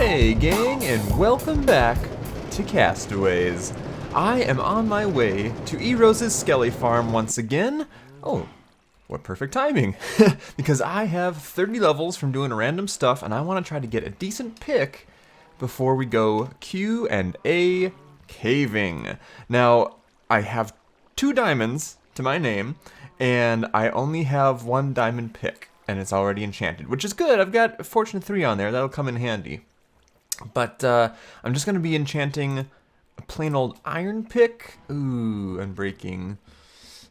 Hey gang, and welcome back to Castaways. I am on my way to E-Rose's Skelly farm once again. Oh, what perfect timing. Because I have 30 levels from doing random stuff and I want to try to get a decent pick before we go Q&A caving. Now, I have 2 diamonds to my name and I only have 1 diamond pick and it's already enchanted, which is good. I've got Fortune 3 on there. That'll come in handy. But I'm just going to be enchanting a plain old iron pick. Ooh, and breaking.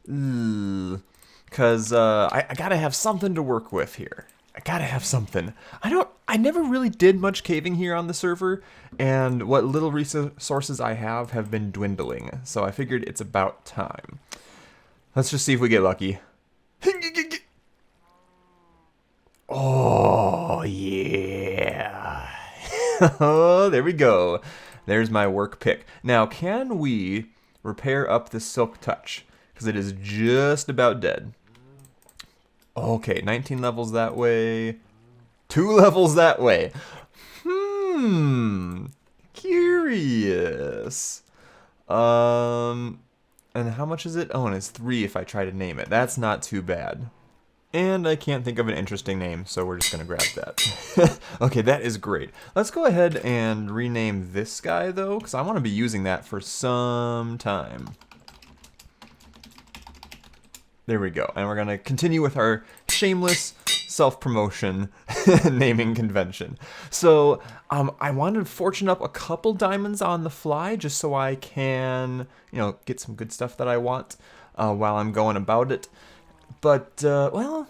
Ooh. Because I got to have something to work with here. I got to have something. I never really did much caving here on the server, and what little resources I have been dwindling. So I figured it's about time. Let's just see if we get lucky. Oh, yeah. Oh, there we go. There's my work pick. Now, can we repair up the Silk Touch? Because it is just about dead. Okay, 19 levels that way. 2 levels that way. Curious. And how much is it? Oh, and it's 3 if I try to name it. That's not too bad. And I can't think of an interesting name, so we're just going to grab that. Okay, that is great. Let's go ahead and rename this guy, though, because I want to be using that for some time. There we go. And we're going to continue with our shameless self-promotion naming convention. So, I wanted to fortune up a couple diamonds on the fly, just so I can, get some good stuff that I want while I'm going about it. But, well,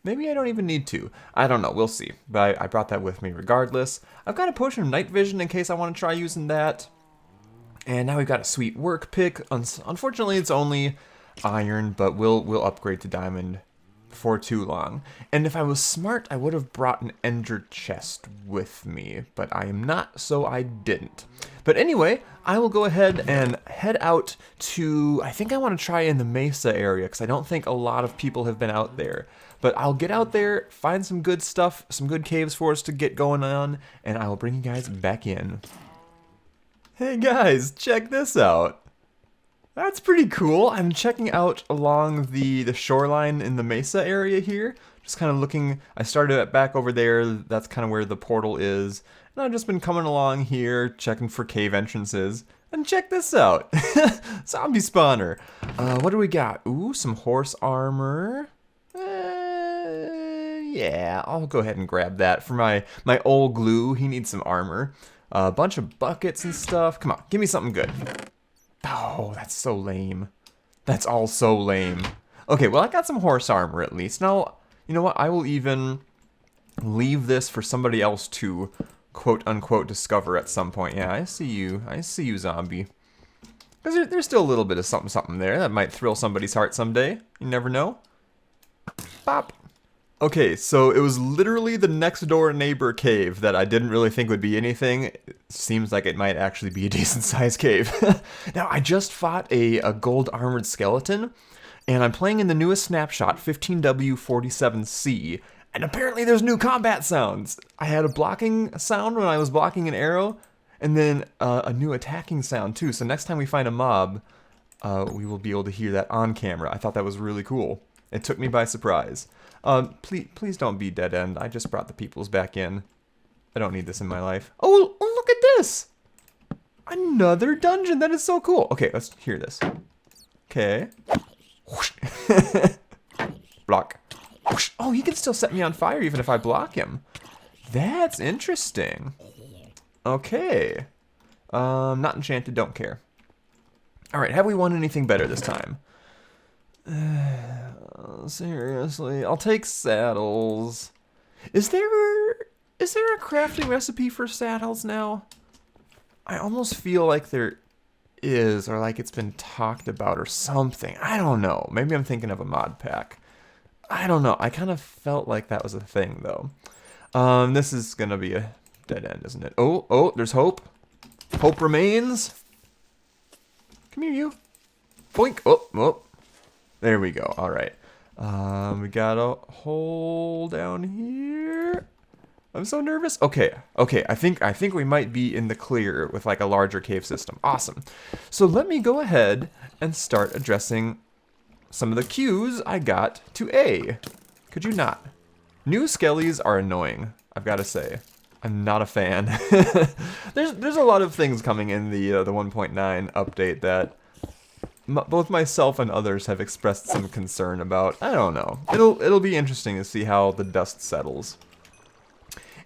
maybe I don't even need to. I don't know. We'll see. But I brought that with me regardless. I've got a potion of night vision in case I want to try using that. And now we've got a sweet work pick. Unfortunately, it's only iron, but we'll upgrade to diamond before too long. And if I was smart, I would have brought an ender chest with me. But I am not, so I didn't. But anyway, I will go ahead and head out to, I think I want to try in the Mesa area, because I don't think a lot of people have been out there. But I'll get out there, find some good stuff, some good caves for us to get going on, and I will bring you guys back in. Hey guys, check this out. That's pretty cool. I'm checking out along the shoreline in the Mesa area here. Just kind of looking, I started back over there, that's kind of where the portal is. And I've just been coming along here, checking for cave entrances. And check this out. Zombie spawner. What do we got? Ooh, some horse armor. Yeah, I'll go ahead and grab that for my old glue. He needs some armor. A bunch of buckets and stuff. Come on, give me something good. Oh, that's so lame. That's all so lame. Okay, well, I got some horse armor at least. Now, you know what? I will even leave this for somebody else to quote-unquote discover at some point. Yeah, I see you. I see you, zombie. Because there's still a little bit of something there that might thrill somebody's heart someday. You never know. Bop. Okay, so it was literally the next door neighbor cave that I didn't really think would be anything. It seems like it might actually be a decent sized cave. Now, I just fought a gold armored skeleton, and I'm playing in the newest snapshot, 15W47C, and apparently there's new combat sounds. I had a blocking sound when I was blocking an arrow, and then a new attacking sound too. So next time we find a mob, we will be able to hear that on camera. I thought that was really cool. It took me by surprise. Please don't be dead end. I just brought the peoples back in. I don't need this in my life. Oh, look at this! Another dungeon. That is so cool. Okay, let's hear this. Okay. Block. Oh, he can still set me on fire even if I block him. That's interesting. Okay. Not enchanted, don't care. Alright, have we won anything better this time? Seriously, I'll take saddles. Is there a crafting recipe for saddles now? I almost feel like there is, or like it's been talked about or something. I don't know. Maybe I'm thinking of a mod pack. I don't know. I kind of felt like that was a thing, though. This is gonna be a dead end, isn't it? Oh, there's hope. Hope remains. Come here, you. Boink. Oh. There we go. All right. We got a hole down here. I'm so nervous. Okay, okay. I think we might be in the clear with like a larger cave system. Awesome. So let me go ahead and start addressing some of the cues I got to A. Could you not? New skellies are annoying, I've got to say. I'm not a fan. There's a lot of things coming in the 1.9 update that both myself and others have expressed some concern about. I don't know. It'll be interesting to see how the dust settles.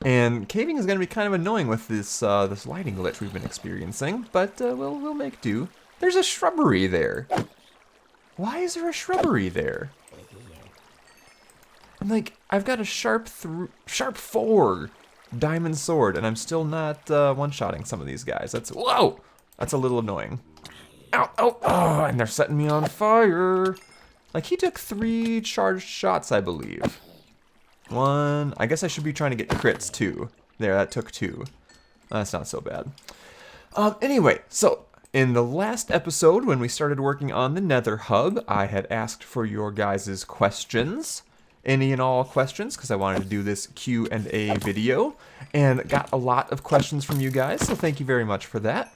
And caving is going to be kind of annoying with this this lighting glitch we've been experiencing, but we'll make do. There's a shrubbery there. Why is there a shrubbery there? And like, I've got a sharp 4 diamond sword, and I'm still not one-shotting some of these guys. Whoa! That's a little annoying. Ow, ow, oh, and they're setting me on fire. Like, he took 3 charged shots, I believe. 1, I guess I should be trying to get crits too. There, that took 2. That's not so bad. Anyway, so in the last episode, when we started working on the Nether Hub, I had asked for your guys' questions. Any and all questions, because I wanted to do this Q&A video, and got a lot of questions from you guys, so thank you very much for that.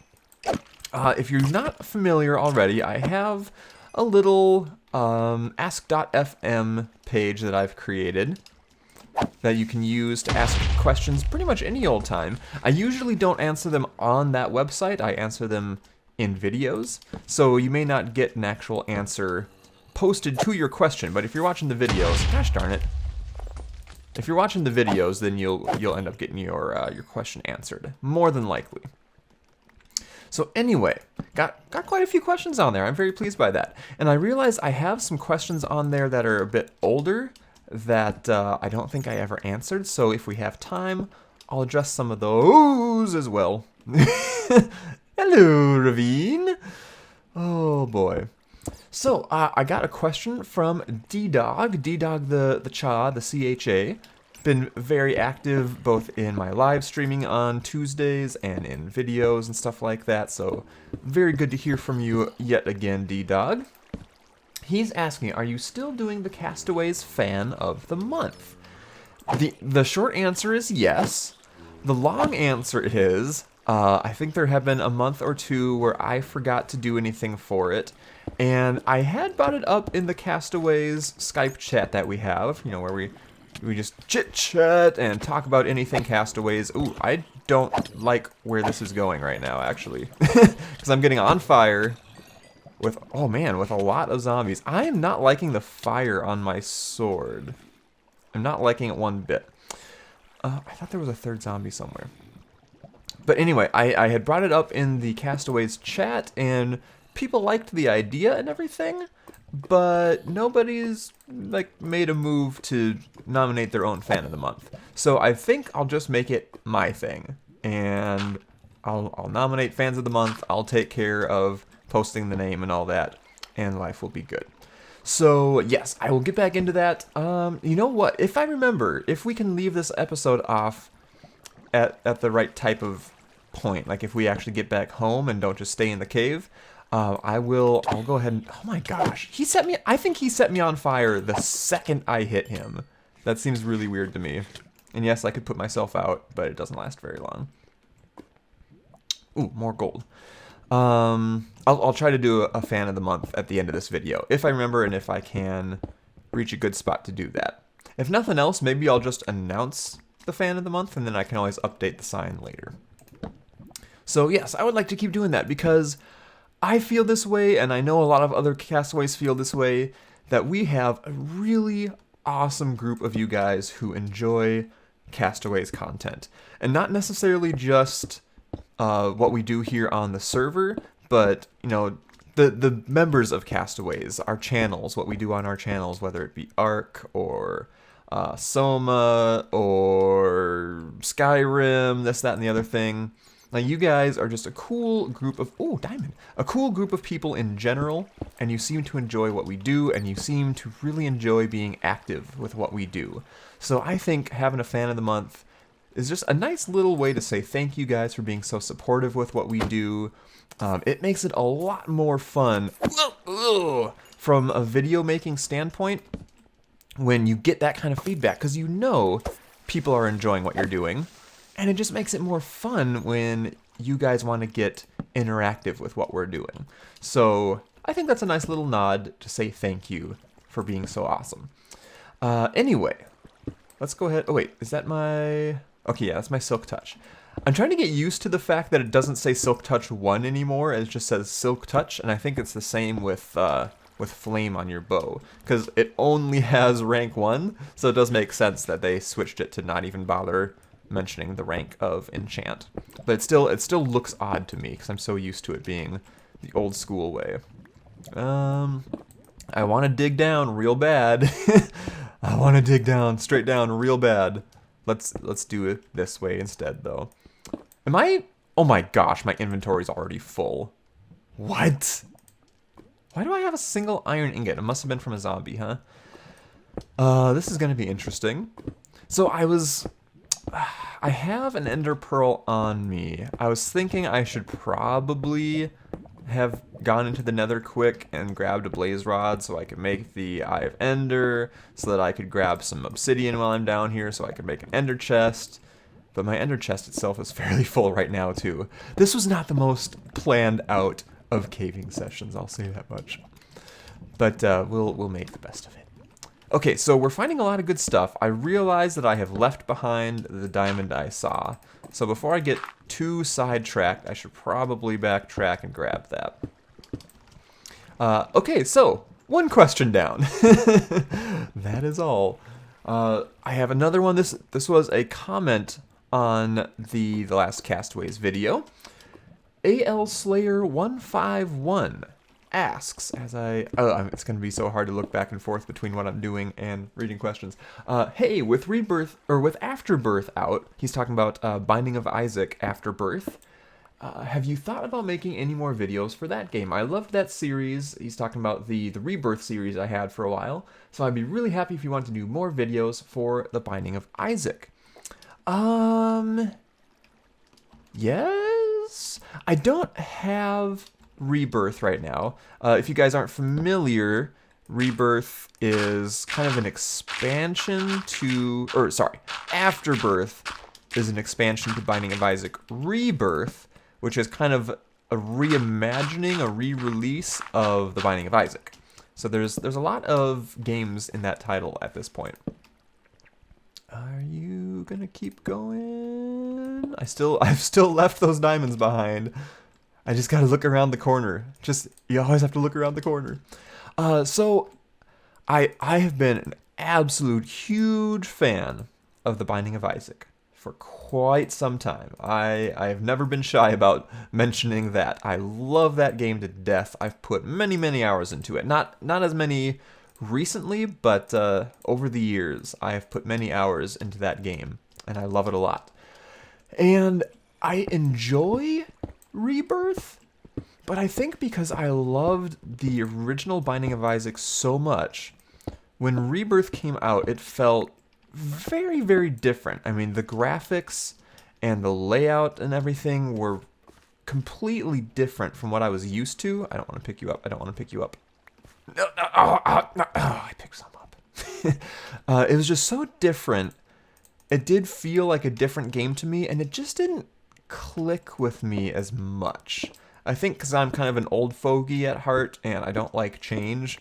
If you're not familiar already, I have a little ask.fm page that I've created that you can use to ask questions pretty much any old time. I usually don't answer them on that website, I answer them in videos, so you may not get an actual answer posted to your question, but if you're watching the videos, gosh darn it, if you're watching the videos, then you'll end up getting your question answered, more than likely. So anyway, got quite a few questions on there. I'm very pleased by that, and I realize I have some questions on there that are a bit older that I don't think I ever answered. So if we have time, I'll address some of those as well. Hello, Ravine. Oh boy. So, I got a question from D-Dog the Cha, the CHA. Been very active both in my live streaming on Tuesdays and in videos and stuff like that, so very good to hear from you yet again, D-Dog. He's asking, are you still doing the Castaways Fan of the Month? The short answer is yes. The long answer is, I think there have been a month or two where I forgot to do anything for it. And I had brought it up in the Castaways Skype chat that we have, you know, where we just chit-chat and talk about anything Castaways. Ooh, I don't like where this is going right now, actually. Because I'm getting on fire with, oh man, with a lot of zombies. I am not liking the fire on my sword. I'm not liking it one bit. I thought there was a third zombie somewhere. But anyway, I had brought it up in the Castaways chat, and people liked the idea and everything, but nobody's like made a move to nominate their own fan of the month. So I think I'll just make it my thing, and I'll nominate fans of the month. I'll take care of posting the name and all that, and life will be good. So yes, I will get back into that. You know what? If I remember, if we can leave this episode off at the right type of point, like if we actually get back home and don't just stay in the cave, I'll go ahead and, oh my gosh, I think he set me on fire the second I hit him. That seems really weird to me. And yes, I could put myself out, but it doesn't last very long. Ooh, more gold. I'll try to do a fan of the month at the end of this video, if I remember and if I can reach a good spot to do that. If nothing else, maybe I'll just announce the fan of the month, and then I can always update the sign later. So yes, I would like to keep doing that, because I feel this way, and I know a lot of other Castaways feel this way, that we have a really awesome group of you guys who enjoy Castaways content. And not necessarily just what we do here on the server, but, you know, the members of Castaways, our channels, what we do on our channels, whether it be Ark or Soma or Skyrim, this, that, and the other thing. Now, you guys are just a cool group of, oh, diamond, a cool group of people in general, and you seem to enjoy what we do, and you seem to really enjoy being active with what we do. So I think having a fan of the month is just a nice little way to say thank you guys for being so supportive with what we do. It makes it a lot more fun from a video making standpoint when you get that kind of feedback, because you know people are enjoying what you're doing. And it just makes it more fun when you guys want to get interactive with what we're doing. So I think that's a nice little nod to say thank you for being so awesome. Anyway, let's go ahead. Oh, wait, is that my... Okay, yeah, that's my Silk Touch. I'm trying to get used to the fact that it doesn't say Silk Touch 1 anymore. It just says Silk Touch, and I think it's the same with Flame on your bow, because it only has rank 1, so it does make sense that they switched it to not even bother mentioning the rank of enchant. But it still looks odd to me, because I'm so used to it being the old school way. I want to dig down real bad. I want to dig down, straight down real bad. Let's do it this way instead, though. Am I... Oh my gosh, my inventory's already full. What? Why do I have a single iron ingot? It must have been from a zombie, huh? This is going to be interesting. So I have an ender pearl on me. I was thinking I should probably have gone into the nether quick and grabbed a blaze rod so I could make the Eye of Ender, so that I could grab some obsidian while I'm down here so I could make an ender chest. But my ender chest itself is fairly full right now too. This was not the most planned out of caving sessions, I'll say that much. But we'll make the best of it. Okay, so we're finding a lot of good stuff. I realize that I have left behind the diamond I saw. So before I get too sidetracked, I should probably backtrack and grab that. Okay, so one question down. That is all. I have another one. This was a comment on the last Castaways video. AL Slayer 151 asks, as it's going to be so hard to look back and forth between what I'm doing and reading questions. Hey, with Afterbirth out, he's talking about Binding of Isaac Afterbirth. Have you thought about making any more videos for that game? I loved that series. He's talking about the Rebirth series I had for a while. So I'd be really happy if you want to do more videos for the Binding of Isaac. Yes. I don't have Rebirth right now. If you guys aren't familiar, Rebirth is kind of an expansion to, Afterbirth is an expansion to Binding of Isaac Rebirth, which is kind of a reimagining, a re-release of the Binding of Isaac. So there's a lot of games in that title at this point. Are you gonna keep going? I've still left those diamonds behind. I just gotta look around the corner. You always have to look around the corner. So I have been an absolute huge fan of the Binding of Isaac for quite some time. I have never been shy about mentioning that. I love that game to death. I've put many, many hours into it. Not as many recently, but over the years, I have put many hours into that game, and I love it a lot. And I enjoy Rebirth, but I think because I loved the original Binding of Isaac so much, when Rebirth came out, it felt very, very different. I mean, the graphics and the layout and everything were completely different from what I was used to. I don't want to pick you up. I don't want to pick you up. No, I picked some up. It was just so different. It did feel like a different game to me, and it just didn't click with me as much. I think because I'm kind of an old fogey at heart, and I don't like change.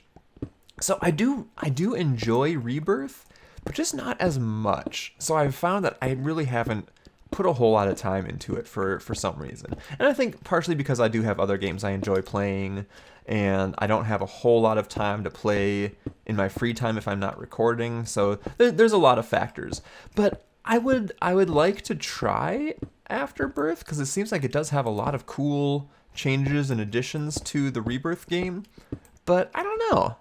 So I do enjoy Rebirth, but just not as much. So I've found that I really haven't put a whole lot of time into it for some reason. And I think partially because I do have other games I enjoy playing, and I don't have a whole lot of time to play in my free time if I'm not recording. So there's a lot of factors. But I would like to try Afterbirth, because it seems like it does have a lot of cool changes and additions to the Rebirth game. But I don't know.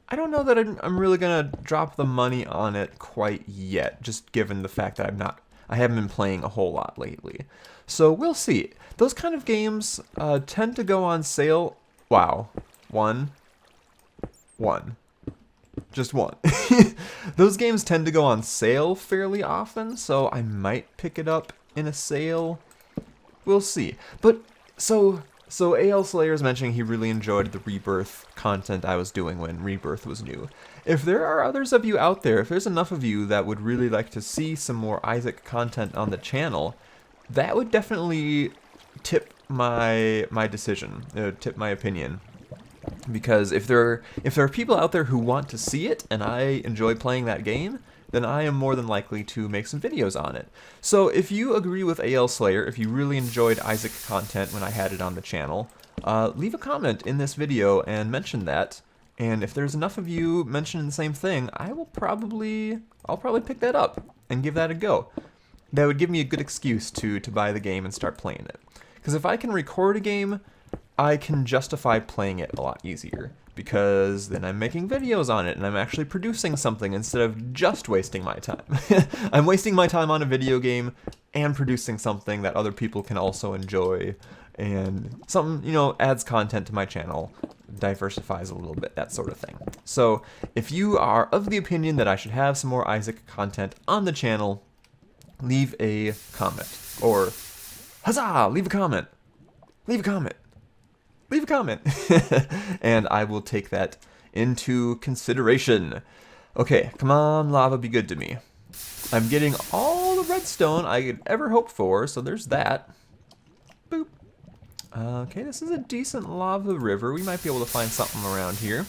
I don't know that I'm really going to drop the money on it quite yet, just given the fact that I haven't been playing a whole lot lately. So we'll see. Those kind of games tend to go on sale. Wow. One. Just one. Those games tend to go on sale fairly often, so I might pick it up in a sale. We'll see. But, so, So AL Slayer is mentioning he really enjoyed the Rebirth content I was doing when Rebirth was new. If there are others of you out there, if there's enough of you that would really like to see some more Isaac content on the channel, that would definitely tip my decision, tip my opinion. Because if there are people out there who want to see it, and I enjoy playing that game, then I am more than likely to make some videos on it. So if you agree with AL Slayer, if you really enjoyed Isaac content when I had it on the channel, leave a comment in this video and mention that. And if there's enough of you mentioning the same thing, I'll probably pick that up and give that a go. That would give me a good excuse to buy the game and start playing it. Because if I can record a game, I can justify playing it a lot easier, because then I'm making videos on it and I'm actually producing something instead of just wasting my time. I'm wasting my time on a video game and producing something that other people can also enjoy, and something, you know, adds content to my channel, diversifies a little bit, that sort of thing. So if you are of the opinion that I should have some more Isaac content on the channel, leave a comment. Or, huzzah, leave a comment. Leave a comment. Leave a comment. And I will take that into consideration. Okay, come on, lava, be good to me. I'm getting all the redstone I could ever hope for, so there's that. Boop. Okay, this is a decent lava river. We might be able to find something around here.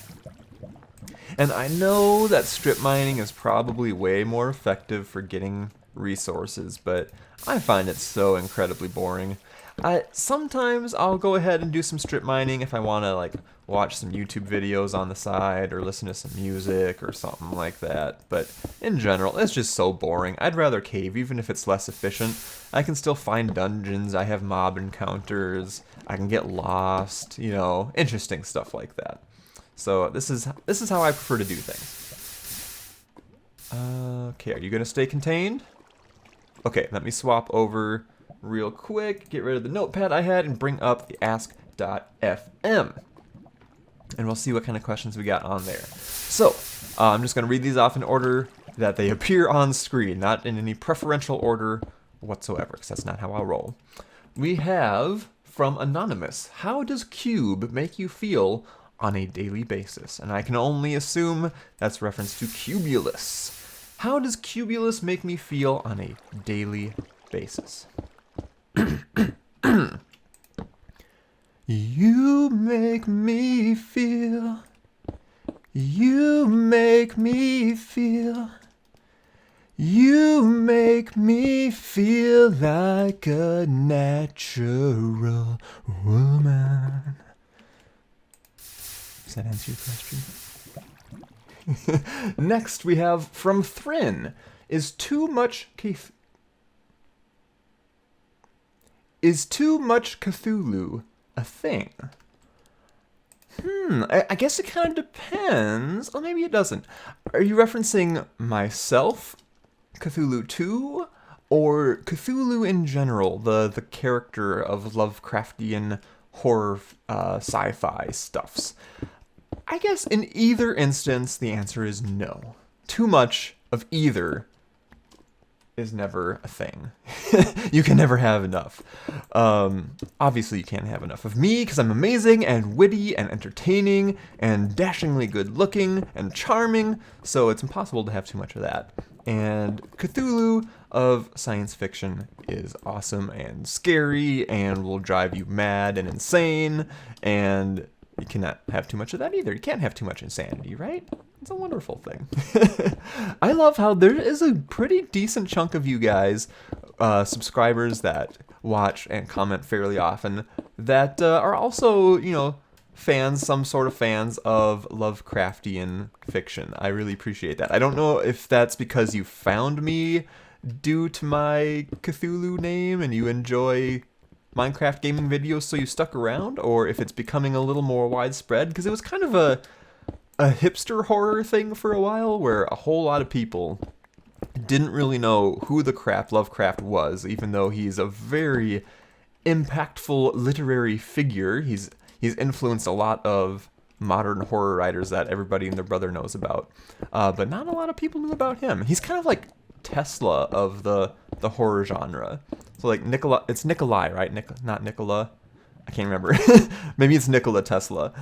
And I know that strip mining is probably way more effective for getting resources, but I find it so incredibly boring. Sometimes I'll go ahead and do some strip mining if I want to, like, watch some YouTube videos on the side or listen to some music or something like that. But in general, it's just so boring. I'd rather cave, even if it's less efficient. I can still find dungeons, I have mob encounters, I can get lost, you know, interesting stuff like that. So this is how I prefer to do things. Okay, are you going to stay contained? Okay, let me swap over real quick, get rid of the notepad I had, and bring up the ask.fm. And we'll see what kind of questions we got on there. So, I'm just going to read these off in order that they appear on screen, not in any preferential order whatsoever, because that's not how I'll roll. We have, from Anonymous, how does cube make you feel on a daily basis? And I can only assume that's reference to Cubulous. How does Cubulous make me feel on a daily basis? You make me feel, you make me feel, you make me feel like a natural woman. Does that answer your question? Next we have from Thrin. Is too much Cthulhu a thing? I guess it kind of depends. Or maybe it doesn't. Are you referencing myself, Cthulhu 2, or Cthulhu in general, the character of Lovecraftian horror sci-fi stuffs? I guess in either instance, the answer is no. Too much of either is never a thing. You can never have enough. Obviously you can't have enough of me, because I'm amazing and witty and entertaining and dashingly good looking and charming, so it's impossible to have too much of that. And Cthulhu of science fiction is awesome and scary and will drive you mad and insane, and you cannot have too much of that either. You can't have too much insanity, right? It's a wonderful thing. I love how there is a pretty decent chunk of you guys, subscribers that watch and comment fairly often, that are also, you know, fans, some sort of fans of Lovecraftian fiction. I really appreciate that. I don't know if that's because you found me due to my Cthulhu name and you enjoy Minecraft gaming videos so you stuck around, or if it's becoming a little more widespread, because it was kind of a hipster horror thing for a while where a whole lot of people didn't really know who the crap Lovecraft was, even though he's a very impactful literary figure. He's influenced a lot of modern horror writers that everybody and their brother knows about, but not a lot of people knew about him. He's kind of like Tesla of the horror genre. So like it's Nikolai, right? Not Nicola. I can't remember. Maybe it's Nikola Tesla.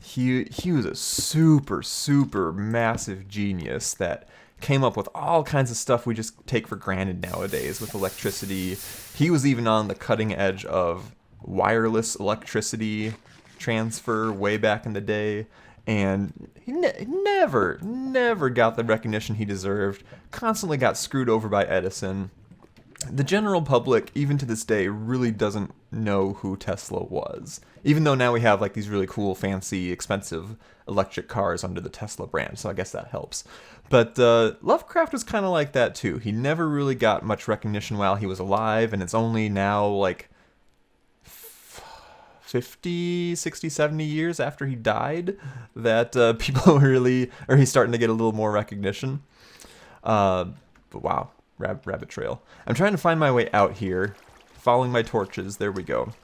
He was a super massive genius that came up with all kinds of stuff we just take for granted nowadays with electricity. He was even on the cutting edge of wireless electricity transfer way back in the day, and he never got the recognition he deserved. Constantly got screwed over by Edison. The general public, even to this day, really doesn't know who Tesla was. Even though now we have like these really cool, fancy, expensive electric cars under the Tesla brand, so I guess that helps. But Lovecraft was kind of like that too. He never really got much recognition while he was alive, and it's only now like 50, 60, 70 years after he died that people really, or he's starting to get a little more recognition. But wow. Rabbit trail. I'm trying to find my way out here, following my torches. There we go.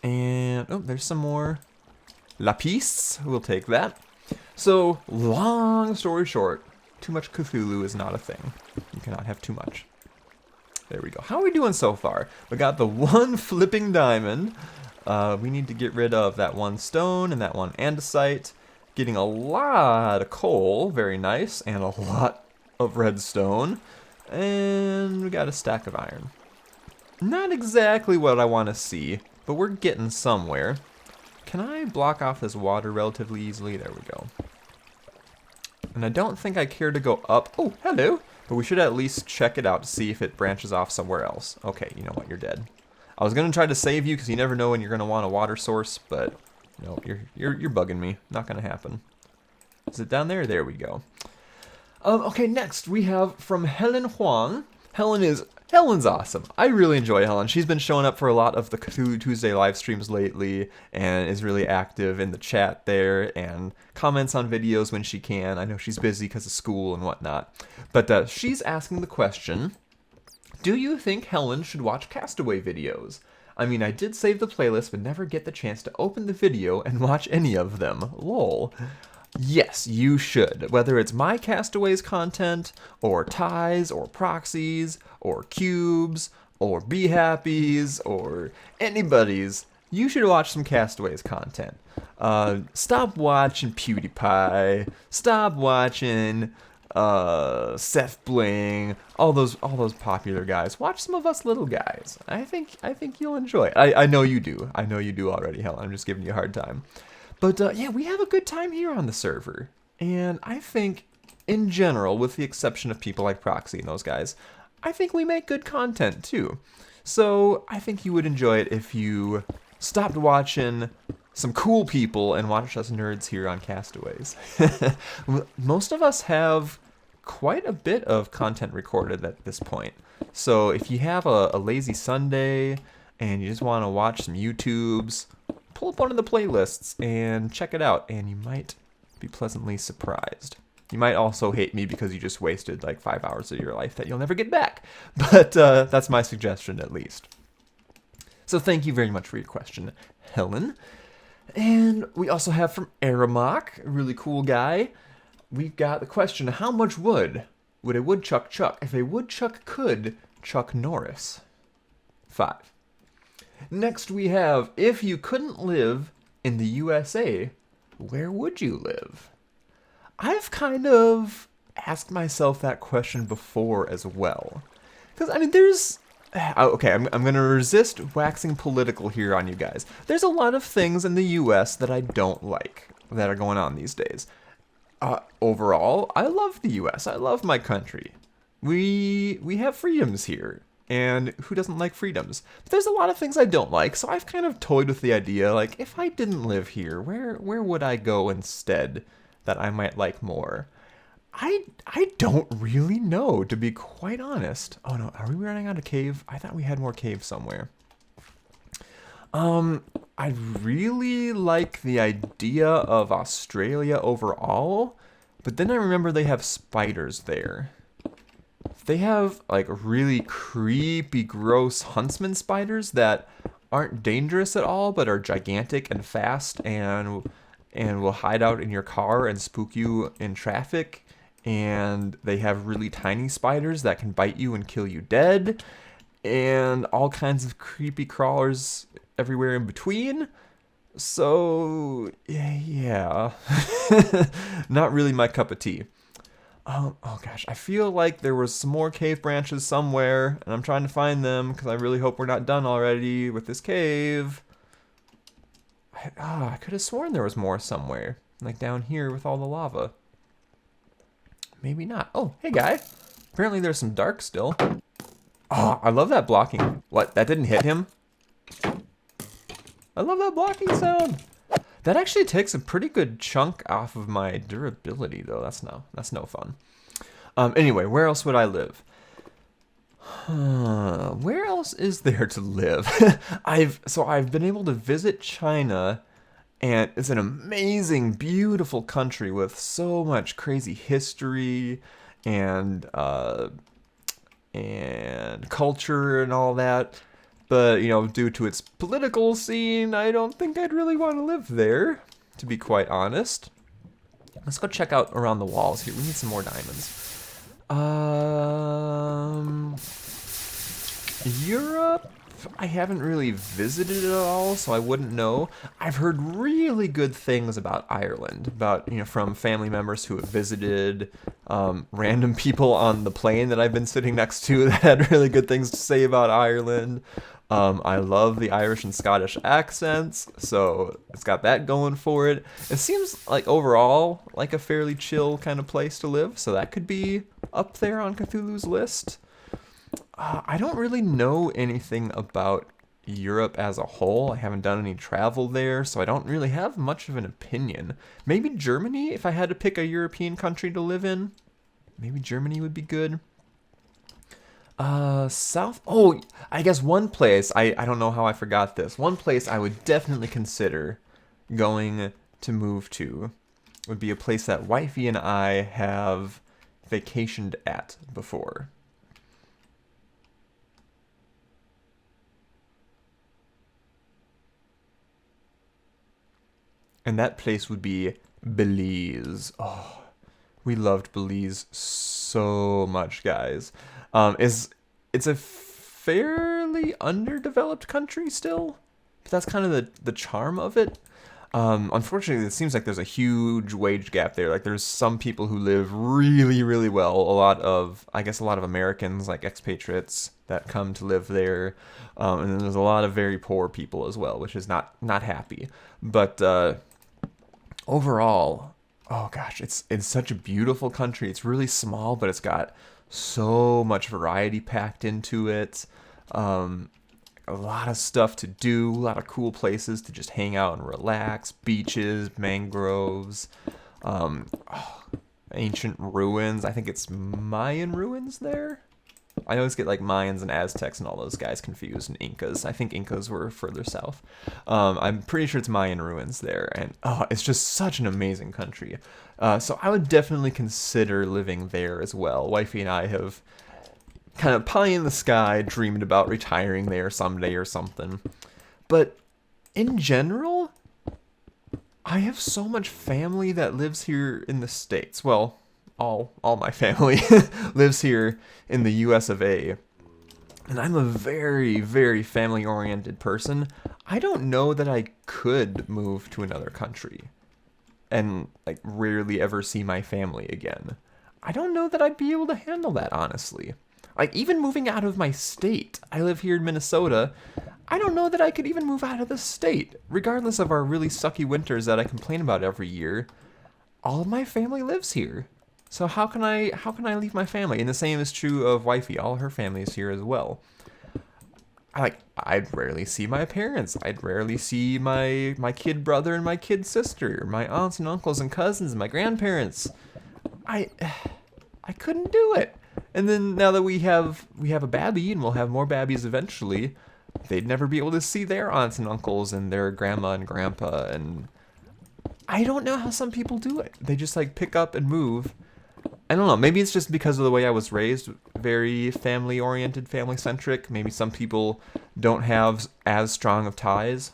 And oh, there's some more lapis. We'll take that. So, long story short, too much Cthulhu is not a thing. You cannot have too much. There we go. How are we doing so far? We got the one flipping diamond. We need to get rid of that one stone and that one andesite. Getting a lot of coal, very nice, and a lot of redstone. And we got a stack of iron. Not exactly what I want to see, but we're getting somewhere. Can I block off this water relatively easily? There we go. And I don't think I care to go up. Oh, hello. But we should at least check it out to see if it branches off somewhere else. Okay, you know what? You're dead. I was going to try to save you because you never know when you're going to want a water source, but no, you're bugging me. Not going to happen. Is it down there? There we go. Okay, next we have from Helen Huang. Helen's awesome. I really enjoy Helen. She's been showing up for a lot of the Cthulhu Tuesday live streams lately and is really active in the chat there and comments on videos when she can. I know she's busy because of school and whatnot. But she's asking the question, do you think Helen should watch Castaway videos? I mean, I did save the playlist but never get the chance to open the video and watch any of them. Lol. Yes, you should. Whether it's my Castaways content, or Ties, or Proxies, or Cubes, or Be Happies, or anybody's, you should watch some Castaways content. Stop watching PewDiePie. Stop watching Seth Bling. All those popular guys. Watch some of us little guys. I think you'll enjoy it. I know you do. I know you do already, Helen. I'm just giving you a hard time. But yeah, we have a good time here on the server. And I think, in general, with the exception of people like Proxy and those guys, I think we make good content too. So I think you would enjoy it if you stopped watching some cool people and watched us nerds here on Castaways. Most of us have quite a bit of content recorded at this point. So if you have a lazy Sunday and you just want to watch some YouTubes, pull up one of the playlists and check it out, and you might be pleasantly surprised. You might also hate me because you just wasted like 5 hours of your life that you'll never get back. But that's my suggestion, at least. So thank you very much for your question, Helen. And we also have from Aramok, a really cool guy. We've got the question, how much wood would a woodchuck chuck if a woodchuck could Chuck Norris? 5. Next we have, if you couldn't live in the USA, where would you live? I've kind of asked myself that question before as well. Because, I mean, there's... Okay, I'm going to resist waxing political here on you guys. There's a lot of things in the US that I don't like that are going on these days. Overall, I love the US. I love my country. We have freedoms here. And who doesn't like freedoms? But there's a lot of things I don't like, so I've kind of toyed with the idea, like, if I didn't live here, where would I go instead that I might like more? I don't really know, to be quite honest. Oh no, are we running out of cave? I thought we had more cave somewhere. I really like the idea of Australia overall, but then I remember they have spiders there. They have like really creepy, gross huntsman spiders that aren't dangerous at all, but are gigantic and fast and will hide out in your car and spook you in traffic. And they have really tiny spiders that can bite you and kill you dead. And all kinds of creepy crawlers everywhere in between. So, yeah. Not really my cup of tea. Oh gosh, I feel like there was some more cave branches somewhere, and I'm trying to find them because I really hope we're not done already with this cave. I could have sworn there was more somewhere, like down here with all the lava. Maybe not. Oh, hey guy. Apparently there's some dark still. Oh, I love that blocking. What? That didn't hit him? I love that blocking sound. That actually takes a pretty good chunk off of my durability, though. That's no fun. Anyway, where else would I live? Where else is there to live? I've been able to visit China, and it's an amazing, beautiful country with so much crazy history and culture and all that. But, you know, due to its political scene, I don't think I'd really want to live there, to be quite honest. Let's go check out around the walls here. We need some more diamonds. Europe, I haven't really visited at all, so I wouldn't know. I've heard really good things about Ireland, from family members who have visited, random people on the plane that I've been sitting next to that had really good things to say about Ireland. I love the Irish and Scottish accents, so it's got that going for it. It seems like overall like a fairly chill kind of place to live, so that could be up there on Cthulhu's list. I don't really know anything about Europe as a whole. I haven't done any travel there, so I don't really have much of an opinion. Maybe Germany, if I had to pick a European country to live in. Maybe Germany would be good. I guess one place, I don't know how I forgot this. One place I would definitely consider going to move to would be a place that Wifey and I have vacationed at before. And that place would be Belize. Oh, we loved Belize so much, guys. It's a fairly underdeveloped country still, but that's kind of the charm of it. Unfortunately, it seems like there's a huge wage gap there. Like there's some people who live really, really well. A lot of Americans, like expatriates, that come to live there, and then there's a lot of very poor people as well, which is not happy. But overall, oh gosh, it's such a beautiful country. It's really small, but it's got so much variety packed into it. A lot of stuff to do, a lot of cool places to just hang out and relax, beaches, mangroves, ancient ruins. I think it's Mayan ruins there. I always get like Mayans and Aztecs and all those guys confused, and Incas. I think Incas were further south. I'm pretty sure it's Mayan ruins there, and it's just such an amazing country. So I would definitely consider living there as well. Wifey and I have kind of pie in the sky dreamed about retiring there someday or something. But in general, I have so much family that lives here in the States. Well, all my family lives here in the US of A. And I'm a very, very family-oriented person. I don't know that I could move to another country and like rarely ever see my family again. I don't know that I'd be able to handle that, honestly. Like, even moving out of my state, I live here in Minnesota, I don't know that I could even move out of the state. Regardless of our really sucky winters that I complain about every year, all of my family lives here. So how can I leave my family? And the same is true of Wifey. All her family is here as well. I'd rarely see my parents. I'd rarely see my kid brother and my kid sister, my aunts and uncles and cousins, and my grandparents. I couldn't do it. And then now that we have a babby, and we'll have more babbies eventually, they'd never be able to see their aunts and uncles and their grandma and grandpa. And I don't know how some people do it. They just like pick up and move. I don't know. Maybe it's just because of the way I was raised, very family-oriented, family-centric. Maybe some people don't have as strong of ties.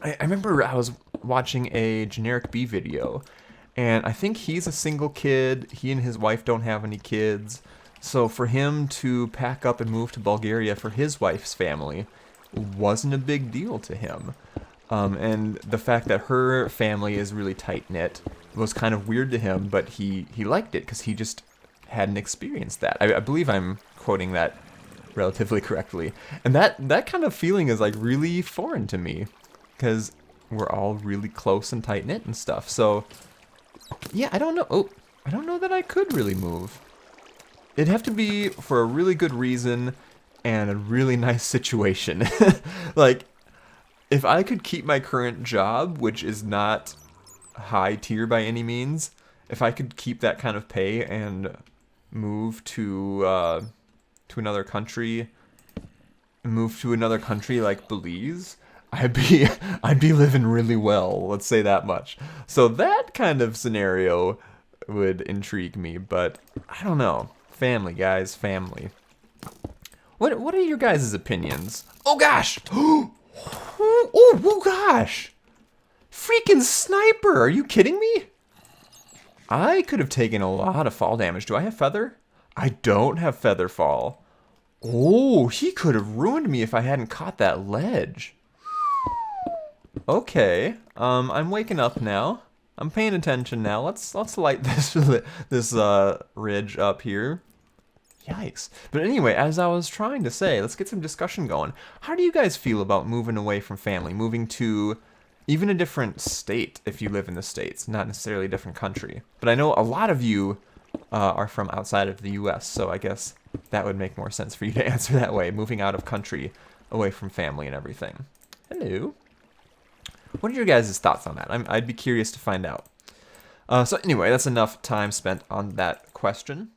I remember I was watching a Generic B video, and I think he's a single kid. He and his wife don't have any kids. So for him to pack up and move to Bulgaria for his wife's family, wasn't a big deal to him. And the fact that her family is really tight-knit was kind of weird to him, but he liked it because he just hadn't experienced that. I believe I'm quoting that relatively correctly. And that kind of feeling is like really foreign to me because we're all really close and tight-knit and stuff. So, yeah, I don't know. Oh, I don't know that I could really move. It'd have to be for a really good reason and a really nice situation. Like, if I could keep my current job, which is not high tier by any means, if I could keep that kind of pay and move to another country, like Belize, I'd be living really well. Let's say that much. So that kind of scenario would intrigue me, but I don't know. Family, guys, family. What are your guys' opinions? Oh gosh! Oh gosh! Freaking sniper! Are you kidding me? I could have taken a lot of fall damage. Do I have feather? I don't have feather fall. Oh, he could have ruined me if I hadn't caught that ledge. Okay, I'm waking up now. I'm paying attention now. Let's light this ridge up here. Yikes. But anyway, as I was trying to say, let's get some discussion going. How do you guys feel about moving away from family, moving to even a different state if you live in the States, not necessarily a different country? But I know a lot of you are from outside of the US, so I guess that would make more sense for you to answer that way, moving out of country, away from family and everything. Hello. What are your guys' thoughts on that? I'd be curious to find out. So anyway, that's enough time spent on that question.